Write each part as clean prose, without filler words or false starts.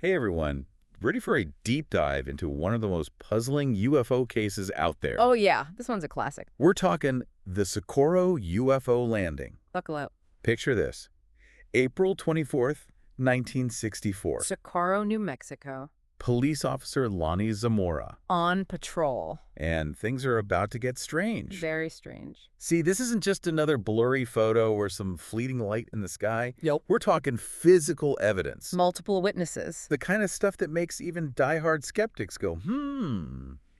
Hey everyone, ready for a deep dive into one of the most puzzling UFO cases out there? Oh, yeah. This one's a classic. We're talking the Socorro UFO Landing. Buckle up. Picture this. April 24th, 1964. Socorro, New Mexico. Police officer Lonnie Zamora. On patrol. And things are about to get strange. Very strange. See, this isn't just another blurry photo or some fleeting light in the sky. Nope. We're talking physical evidence. Multiple witnesses. The kind of stuff that makes even diehard skeptics go,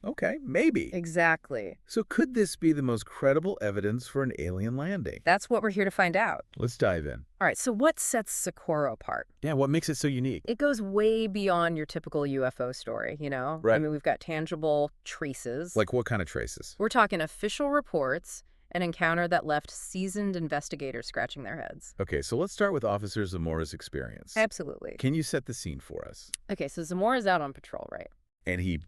okay, maybe. Exactly. So could this be the most credible evidence for an alien landing? That's what we're here to find out. Let's dive in. All right, so what sets Socorro apart? Yeah, what makes it so unique? It goes way beyond your typical UFO story, Right. I mean, we've got tangible traces. Like what kind of traces? We're talking official reports, an encounter that left seasoned investigators scratching their heads. Okay, so let's start with Officer Zamora's experience. Absolutely. Can you set the scene for us? Okay, so Zamora's out on patrol, right? And he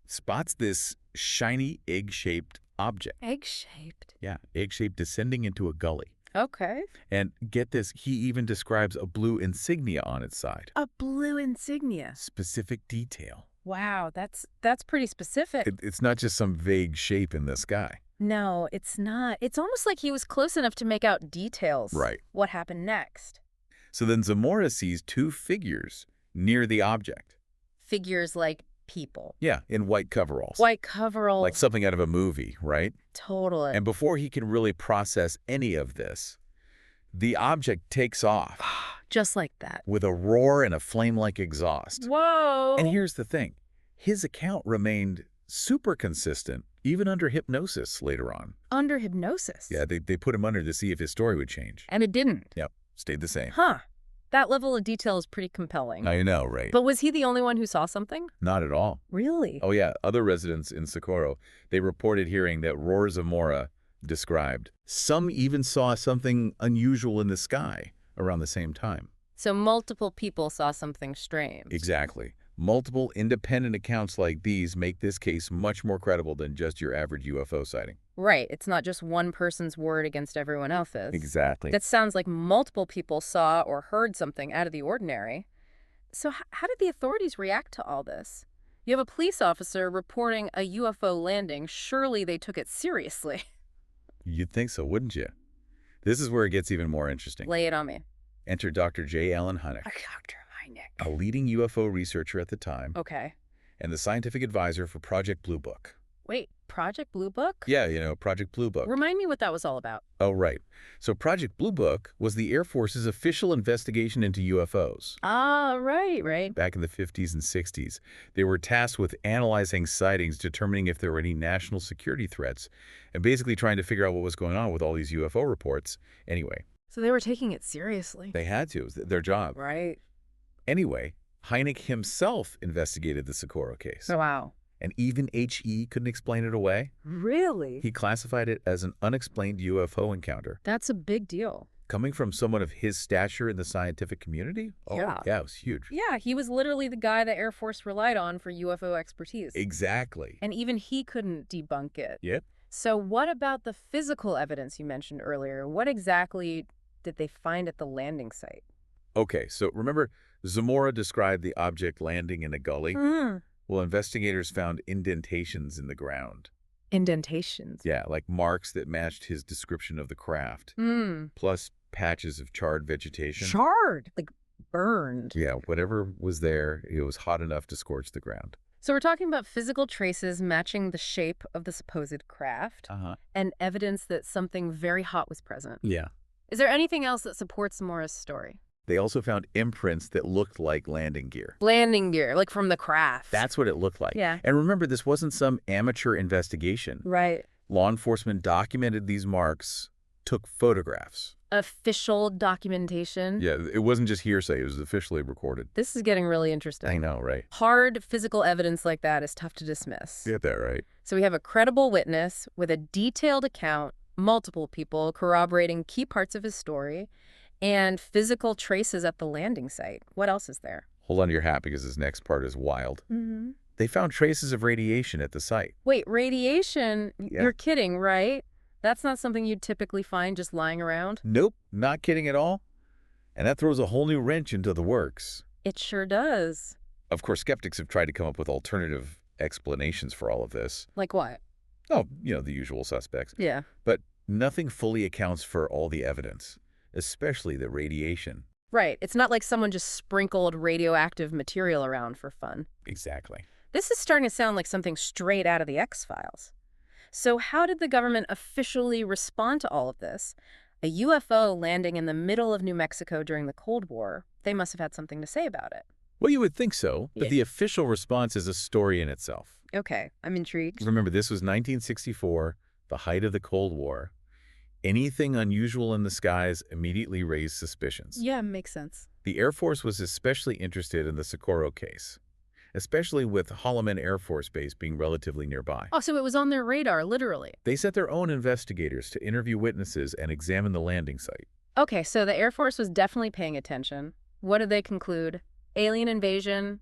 spots this shiny egg-shaped object. Egg-shaped. Yeah, egg-shaped descending into a gully. Okay. And get this, he even describes a blue insignia on its side. A blue insignia. Specific detail. Wow, that's pretty specific. It's not just some vague shape in the sky. No, it's not. It's almost like he was close enough to make out details. Right. What happened next? So then Zamora sees two figures near the object. Figures like people. Yeah, in white coveralls. White coveralls. Like something out of a movie, right? Totally. And before he can really process any of this, the object takes off. Just like that. With a roar and a flame-like exhaust. Whoa. And here's the thing. His account remained super consistent, even under hypnosis later on. Under hypnosis? Yeah, they put him under to see if his story would change. And it didn't? Yep, stayed the same. Huh. That level of detail is pretty compelling. I know, right? But was he the only one who saw something? Not at all. Really? Oh yeah, other residents in Socorro, they reported hearing that Roar Zamora described. Some even saw something unusual in the sky around the same time. So multiple people saw something strange. Exactly. Multiple independent accounts like these make this case much more credible than just your average UFO sighting. Right. It's not just one person's word against everyone else's. Exactly. That sounds like multiple people saw or heard something out of the ordinary. So how did the authorities react to all this? You have a police officer reporting a UFO landing. Surely they took it seriously. You'd think so, wouldn't you? This is where it gets even more interesting. Lay it on me. Enter Dr. J. Allen Hynek, Dr. Hynek. a leading UFO researcher at the time, Okay. and the scientific advisor for Project Blue Book. Wait, Project Blue Book? Yeah, Project Blue Book. Remind me what that was all about. Oh, right. So Project Blue Book was the Air Force's official investigation into UFOs. Ah, right. Back in the 50s and 60s, they were tasked with analyzing sightings, determining if there were any national security threats, and basically trying to figure out what was going on with all these UFO reports. Anyway. So they were taking it seriously. They had to. It was their job. Right. Anyway, Hynek himself investigated the Socorro case. Oh, wow. And even HE couldn't explain it away. Really? He classified it as an unexplained UFO encounter. That's a big deal. Coming from someone of his stature in the scientific community? Oh, Yeah. Yeah, it was huge. Yeah, he was literally the guy the Air Force relied on for UFO expertise. Exactly. And even he couldn't debunk it. Yep. So what about the physical evidence you mentioned earlier? What exactly did they find at the landing site? Okay, so remember Zamora described the object landing in a gully? Well, investigators found indentations in the ground. Indentations? Yeah, like marks that matched his description of the craft. Plus patches of charred vegetation. Charred? Like burned? Yeah, whatever was there, it was hot enough to scorch the ground. So we're talking about physical traces matching the shape of the supposed craft and evidence that something very hot was present. Yeah. Is there anything else that supports Zamora's story? They also found imprints that looked like landing gear. Landing gear, like from the craft. That's what it looked like. Yeah. And remember, this wasn't some amateur investigation. Right. Law enforcement documented these marks, took photographs. Official documentation. Yeah, it wasn't just hearsay. It was officially recorded. This is getting really interesting. I know, right? Hard physical evidence like that is tough to dismiss. Get that right. So we have a credible witness with a detailed account, multiple people corroborating key parts of his story, and physical traces at the landing site. What else is there? Hold on to your hat because this next part is wild. They found traces of radiation at the site. Wait, radiation? Yeah. You're kidding, right? That's not something you'd typically find just lying around? Nope, not kidding at all. And that throws a whole new wrench into the works. It sure does. Of course, skeptics have tried to come up with alternative explanations for all of this. Like what? Oh, the usual suspects. Yeah. But nothing fully accounts for all the evidence, especially the radiation. Right. It's not like someone just sprinkled radioactive material around for fun. Exactly. This is starting to sound like something straight out of the X-Files. So how did the government officially respond to all of this? A UFO landing in the middle of New Mexico during the Cold War. They must have had something to say about it. Well, you would think so, but Yeah. the official response is a story in itself. Okay, I'm intrigued. Remember, this was 1964, the height of the Cold War. Anything unusual in the skies immediately raised suspicions. Yeah, makes sense. The Air Force was especially interested in the Socorro case, especially with Holloman Air Force Base being relatively nearby. Oh, so it was on their radar, literally. They sent their own investigators to interview witnesses and examine the landing site. Okay, so the Air Force was definitely paying attention. What did they conclude? Alien invasion?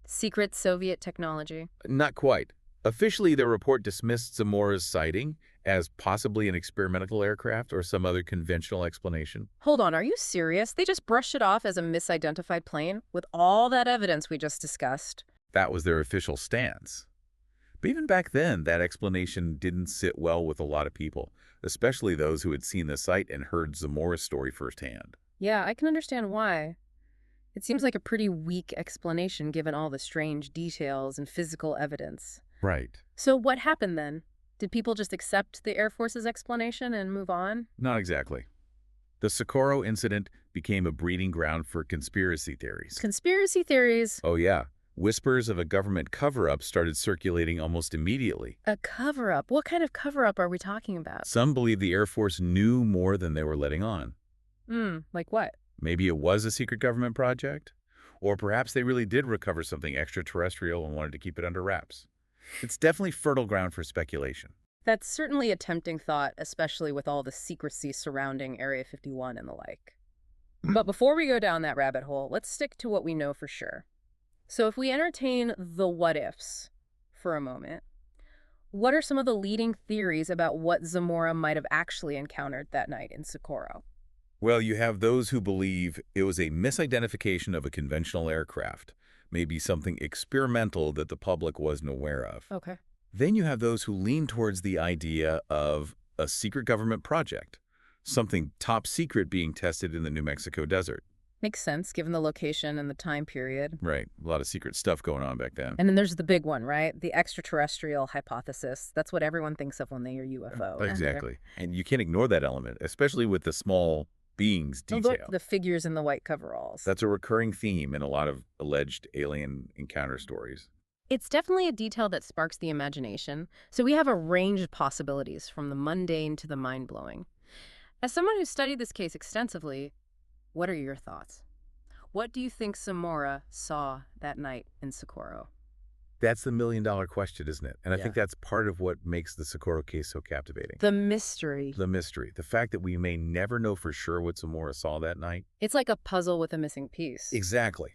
Secret Soviet technology? Not quite. Officially, the report dismissed Zamora's sighting as possibly an experimental aircraft or some other conventional explanation. Hold on, are you serious? They just brushed it off as a misidentified plane with all that evidence we just discussed? That was their official stance. But even back then, that explanation didn't sit well with a lot of people, especially those who had seen the site and heard Zamora's story firsthand. Yeah, I can understand why. It seems like a pretty weak explanation given all the strange details and physical evidence. Right. So what happened then? Did people just accept the Air Force's explanation and move on? Not exactly. The Socorro incident became a breeding ground for conspiracy theories. Conspiracy theories. Oh yeah, whispers of a government cover-up started circulating almost immediately. A cover-up? What kind of cover-up are we talking about? Some believe the Air Force knew more than they were letting on. Like what? Maybe it was a secret government project, or perhaps they really did recover something extraterrestrial and wanted to keep it under wraps. It's definitely fertile ground for speculation. That's certainly a tempting thought, especially with all the secrecy surrounding Area 51 and the like. But before we go down that rabbit hole, let's stick to what we know for sure. So if we entertain the what-ifs for a moment, what are some of the leading theories about what Zamora might have actually encountered that night in Socorro? Well, you have those who believe it was a misidentification of a conventional aircraft, maybe something experimental that the public wasn't aware of. Okay. Then you have those who lean towards the idea of a secret government project, something top secret being tested in the New Mexico desert. Makes sense, given the location and the time period. Right, a lot of secret stuff going on back then. And then there's the big one, right? The extraterrestrial hypothesis. That's what everyone thinks of when they hear UFO. Exactly. And you can't ignore that element, especially with the small beings Oh, detail. look, the figures in the white coveralls. That's a recurring theme in a lot of alleged alien encounter stories. It's definitely a detail that sparks the imagination, so we have a range of possibilities from the mundane to the mind-blowing. As someone who studied this case extensively, what are your thoughts? What do you think Zamora saw that night in Socorro? That's the million-dollar question, isn't it? And I Yeah. think that's part of what makes the Socorro case so captivating. The mystery. The mystery. The fact that we may never know for sure what Zamora saw that night. It's like a puzzle with a missing piece. Exactly.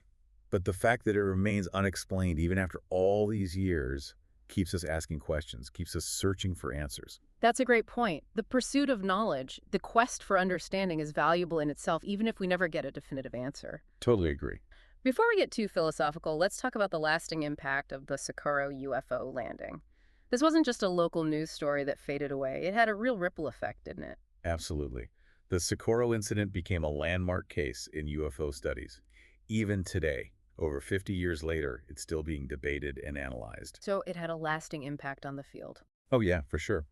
But the fact that it remains unexplained even after all these years keeps us asking questions, keeps us searching for answers. That's a great point. The pursuit of knowledge, the quest for understanding is valuable in itself, even if we never get a definitive answer. Totally agree. Before we get too philosophical, let's talk about the lasting impact of the Socorro UFO landing. This wasn't just a local news story that faded away. It had a real ripple effect, didn't it? Absolutely. The Socorro incident became a landmark case in UFO studies. Even today, over 50 years later, it's still being debated and analyzed. So it had a lasting impact on the field. Oh yeah, for sure.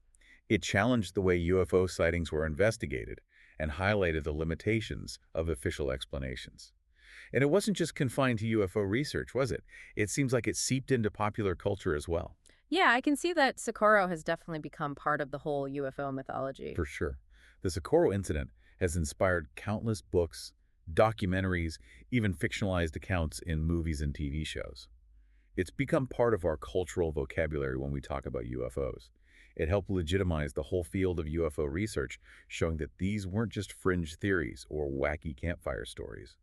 It challenged the way UFO sightings were investigated and highlighted the limitations of official explanations. And it wasn't just confined to UFO research, was it? It seems like it seeped into popular culture as well. Yeah, I can see that Socorro has definitely become part of the whole UFO mythology. For sure. The Socorro incident has inspired countless books, documentaries, even fictionalized accounts in movies and TV shows. It's become part of our cultural vocabulary when we talk about UFOs. It helped legitimize the whole field of UFO research, showing that these weren't just fringe theories or wacky campfire stories.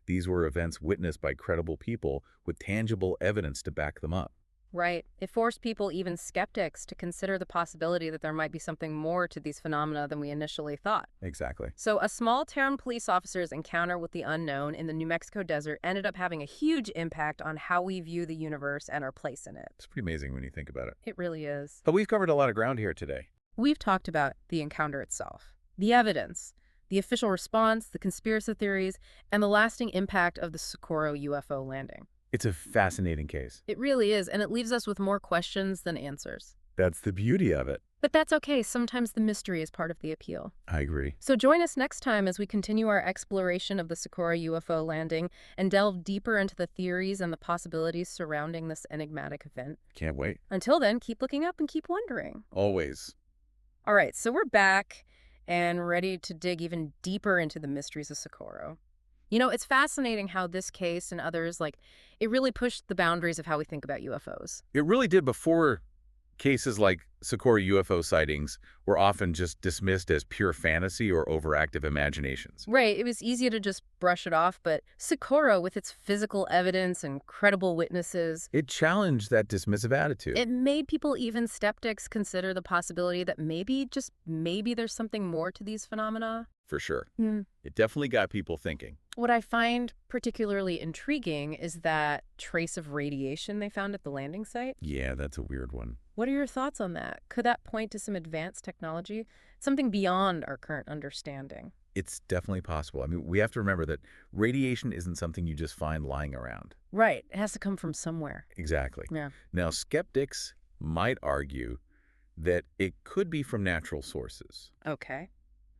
These were events witnessed by credible people with tangible evidence to back them up. Right. It forced people, even skeptics, to consider the possibility that there might be something more to these phenomena than we initially thought. Exactly. So, a small town police officer's encounter with the unknown in the New Mexico desert ended up having a huge impact on how we view the universe and our place in it. It's pretty amazing when you think about it. It really is. But we've covered a lot of ground here today. We've talked about the encounter itself, the evidence, the official response, the conspiracy theories, and the lasting impact of the Socorro UFO landing. It's a fascinating case. It really is, and it leaves us with more questions than answers. That's the beauty of it. But that's okay. Sometimes the mystery is part of the appeal. I agree. So join us next time as we continue our exploration of the Socorro UFO landing and delve deeper into the theories and the possibilities surrounding this enigmatic event. Can't wait. Until then, keep looking up and keep wondering. Always. All right, so we're back and ready to dig even deeper into the mysteries of Socorro. You know, it's fascinating how this case and others, it really pushed the boundaries of how we think about UFOs. It really did. Before, cases like Socorro UFO sightings were often just dismissed as pure fantasy or overactive imaginations. Right, it was easy to just brush it off, but Socorro, with its physical evidence and credible witnesses, It challenged that dismissive attitude. it made people, even skeptics, consider the possibility that maybe, just maybe, there's something more to these phenomena. For sure. Hmm. It definitely got people thinking. What I find particularly intriguing is that trace of radiation they found at the landing site. Yeah, that's a weird one. What are your thoughts on that? Could that point to some advanced technology, something beyond our current understanding? It's definitely possible. I mean, we have to remember that radiation isn't something you just find lying around. Right. It has to come from somewhere. Exactly. Yeah. Now, skeptics might argue that it could be from natural sources. Okay.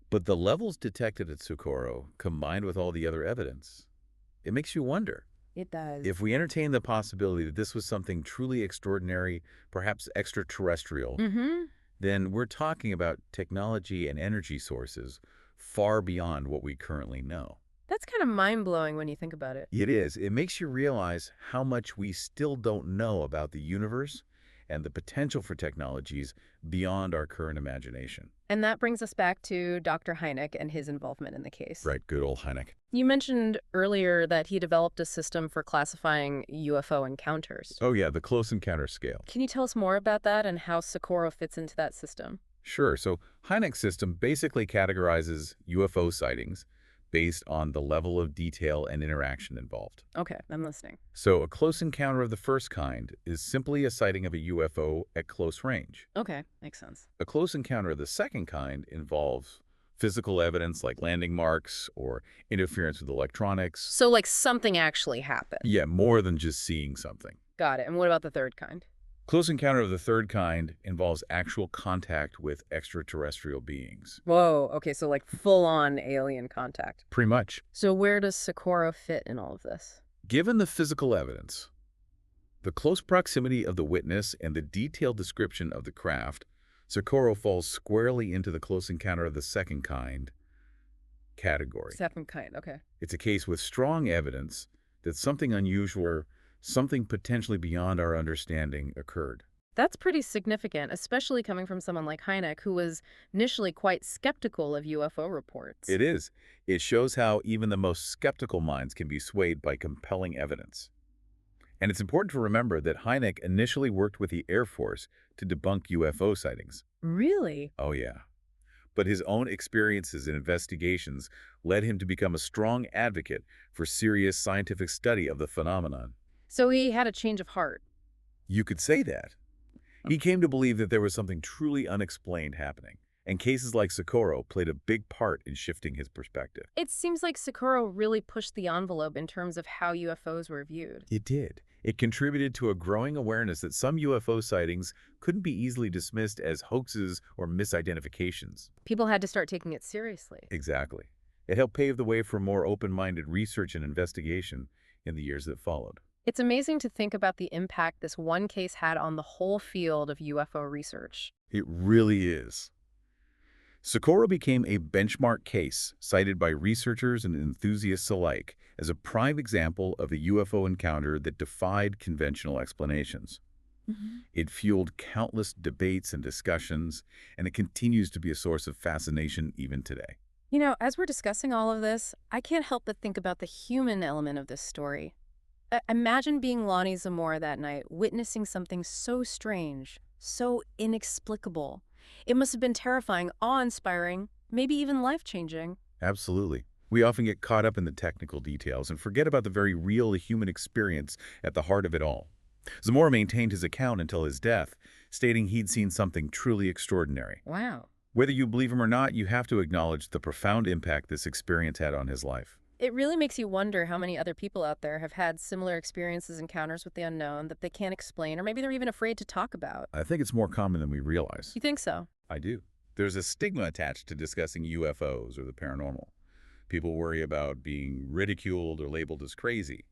But the levels detected at Socorro, combined with all the other evidence, it makes you wonder. It does. If we entertain the possibility that this was something truly extraordinary, perhaps extraterrestrial, then we're talking about technology and energy sources far beyond what we currently know. That's kind of mind-blowing when you think about it. It is. It makes you realize how much we still don't know about the universe and the potential for technologies beyond our current imagination. And that brings us back to Dr. Hynek and his involvement in the case. Right, good old Hynek. You mentioned earlier that he developed a system for classifying UFO encounters. Oh yeah, the close encounter scale. Can you tell us more about that and how Socorro fits into that system? Sure. So Hynek's system basically categorizes UFO sightings based on the level of detail and interaction involved. Okay, I'm listening. So a close encounter of the first kind is simply a sighting of a UFO at close range. Okay, makes sense. A close encounter of the second kind involves physical evidence like landing marks or interference with electronics. So, like, something actually happened. Yeah, more than just seeing something. Got it. And what about the third kind? Close encounter of the third kind involves actual contact with extraterrestrial beings. Whoa, okay, so like full-on alien contact. Pretty much. So where does Socorro fit in all of this? Given the physical evidence, the close proximity of the witness, and the detailed description of the craft, Socorro falls squarely into the close encounter of the second kind category. Second kind, okay. It's a case with strong evidence that something unusual, something potentially beyond our understanding, occurred. That's pretty significant, especially coming from someone like Hynek, who was initially quite skeptical of UFO reports. It is. It shows how even the most skeptical minds can be swayed by compelling evidence. And it's important to remember that Hynek initially worked with the Air Force to debunk UFO sightings. Really? Oh, yeah. But his own experiences and investigations led him to become a strong advocate for serious scientific study of the phenomenon. So he had a change of heart. You could say that. He came to believe that there was something truly unexplained happening, and cases like Socorro played a big part in shifting his perspective. It seems like Socorro really pushed the envelope in terms of how UFOs were viewed. It did. It contributed to a growing awareness that some UFO sightings couldn't be easily dismissed as hoaxes or misidentifications. People had to start taking it seriously. Exactly. It helped pave the way for more open-minded research and investigation in the years that followed. It's amazing to think about the impact this one case had on the whole field of UFO research. It really is. Socorro became a benchmark case cited by researchers and enthusiasts alike as a prime example of a UFO encounter that defied conventional explanations. It fueled countless debates and discussions, and it continues to be a source of fascination even today. You know, as we're discussing all of this, I can't help but think about the human element of this story. Imagine being Lonnie Zamora that night, witnessing something so strange, so inexplicable. It must have been terrifying, awe-inspiring, maybe even life-changing. Absolutely. We often get caught up in the technical details and forget about the very real human experience at the heart of it all. Zamora maintained his account until his death, stating he'd seen something truly extraordinary. Wow. Whether you believe him or not, you have to acknowledge the profound impact this experience had on his life. It really makes you wonder how many other people out there have had similar experiences, encounters with the unknown that they can't explain, or maybe they're even afraid to talk about. I think it's more common than we realize. You think so? I do. There's a stigma attached to discussing UFOs or the paranormal. People worry about being ridiculed or labeled as crazy.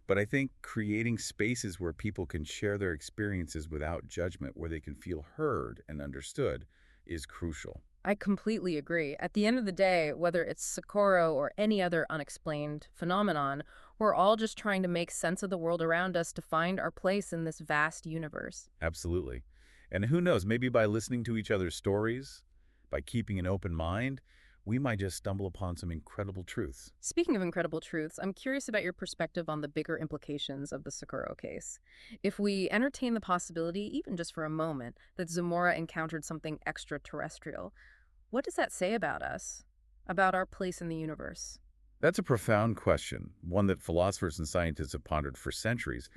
But I think creating spaces where people can share their experiences without judgment, where they can feel heard and understood, is crucial. I completely agree. At the end of the day, whether it's Socorro or any other unexplained phenomenon, we're all just trying to make sense of the world around us to find our place in this vast universe. Absolutely. And who knows, maybe by listening to each other's stories, by keeping an open mind, we might just stumble upon some incredible truths. Speaking of incredible truths, I'm curious about your perspective on the bigger implications of the Socorro case. If we entertain the possibility, even just for a moment, that Zamora encountered something extraterrestrial, what does that say about us, about our place in the universe? That's a profound question, one that philosophers and scientists have pondered for centuries.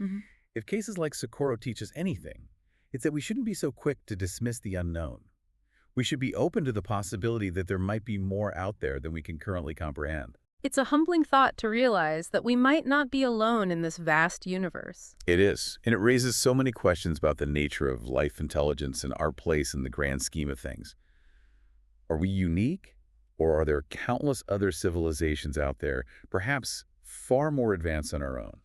If cases like Socorro teach us anything, it's that we shouldn't be so quick to dismiss the unknown. We should be open to the possibility that there might be more out there than we can currently comprehend. It's a humbling thought to realize that we might not be alone in this vast universe. It is, and it raises so many questions about the nature of life intelligence and our place in the grand scheme of things. Are we unique, or are there countless other civilizations out there, perhaps far more advanced than our own?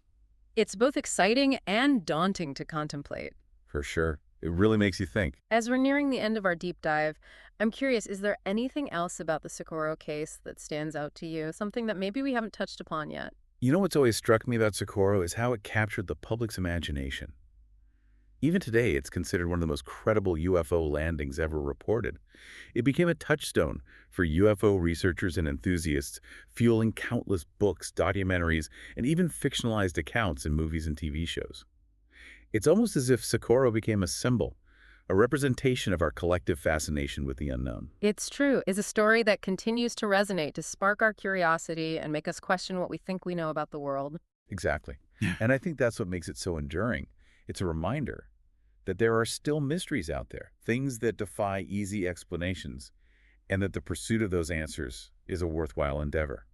It's both exciting and daunting to contemplate. For sure. It really makes you think. As we're nearing the end of our deep dive, I'm curious, is there anything else about the Socorro case that stands out to you? Something that maybe we haven't touched upon yet? You know what's always struck me about Socorro is how it captured the public's imagination. Even today, it's considered one of the most credible UFO landings ever reported. It became a touchstone for UFO researchers and enthusiasts, fueling countless books, documentaries, and even fictionalized accounts in movies and TV shows. It's almost as if Socorro became a symbol, a representation of our collective fascination with the unknown. It's true. It's a story that continues to resonate, to spark our curiosity and make us question what we think we know about the world. Exactly. And I think that's what makes it so enduring. It's a reminder that there are still mysteries out there, things that defy easy explanations, and that the pursuit of those answers is a worthwhile endeavor.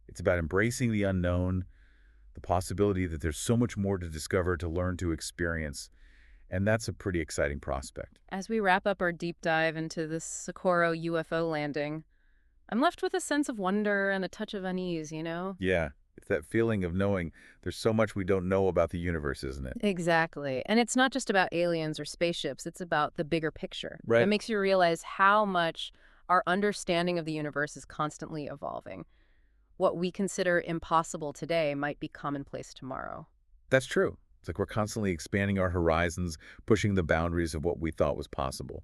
It's about embracing the unknown, the possibility that there's so much more to discover, to learn, to experience, and that's a pretty exciting prospect. As we wrap up our deep dive into this Socorro UFO landing, I'm left with a sense of wonder and a touch of unease, you know? Yeah, it's that feeling of knowing there's so much we don't know about the universe, isn't it? Exactly. And it's not just about aliens or spaceships, it's about the bigger picture. Right. It makes you realize how much our understanding of the universe is constantly evolving. What we consider impossible today might be commonplace tomorrow. That's true. It's like we're constantly expanding our horizons, pushing the boundaries of what we thought was possible.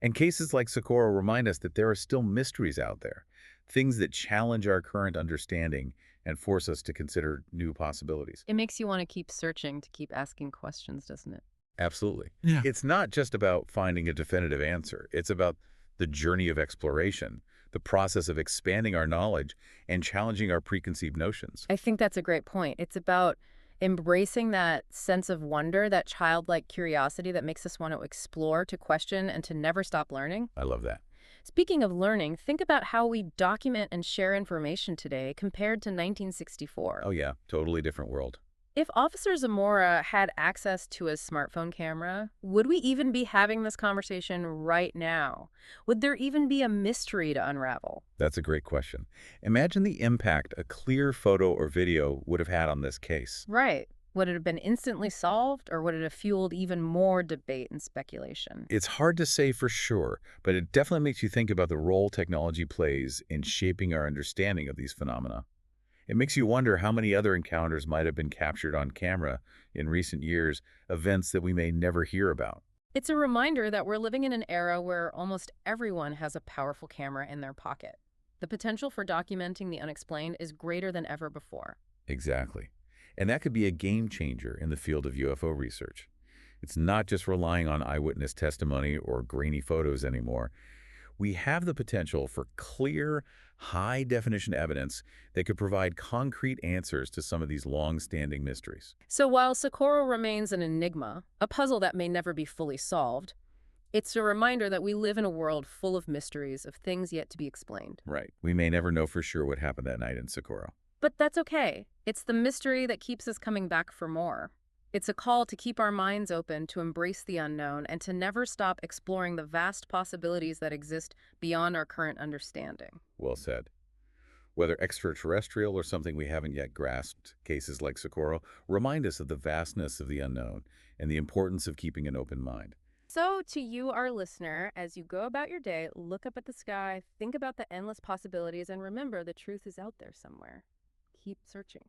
And cases like Socorro remind us that there are still mysteries out there, things that challenge our current understanding and force us to consider new possibilities. It makes you want to keep searching, to keep asking questions, doesn't it? Absolutely. Yeah. It's not just about finding a definitive answer. It's about the journey of exploration, the process of expanding our knowledge and challenging our preconceived notions. I think that's a great point. It's about embracing that sense of wonder, that childlike curiosity that makes us want to explore, to question, and to never stop learning. I love that. Speaking of learning, think about how we document and share information today compared to 1964. Oh yeah, totally different world. If Officer Zamora had access to a smartphone camera, would we even be having this conversation right now? Would there even be a mystery to unravel? That's a great question. Imagine the impact a clear photo or video would have had on this case. Right. Would it have been instantly solved, or would it have fueled even more debate and speculation? It's hard to say for sure, but it definitely makes you think about the role technology plays in shaping our understanding of these phenomena. It makes you wonder how many other encounters might have been captured on camera in recent years, events that we may never hear about. It's a reminder that we're living in an era where almost everyone has a powerful camera in their pocket. The potential for documenting the unexplained is greater than ever before. Exactly. And that could be a game changer in the field of UFO research. It's not just relying on eyewitness testimony or grainy photos anymore. We have the potential for clear, high-definition evidence that could provide concrete answers to some of these long-standing mysteries. So while Socorro remains an enigma, a puzzle that may never be fully solved, it's a reminder that we live in a world full of mysteries, of things yet to be explained. Right. We may never know for sure what happened that night in Socorro. But that's okay. It's the mystery that keeps us coming back for more. It's a call to keep our minds open, to embrace the unknown, and to never stop exploring the vast possibilities that exist beyond our current understanding. Well said. Whether extraterrestrial or something we haven't yet grasped, cases like Socorro remind us of the vastness of the unknown and the importance of keeping an open mind. So, to you, our listener, as you go about your day, look up at the sky, think about the endless possibilities, and remember the truth is out there somewhere. Keep searching.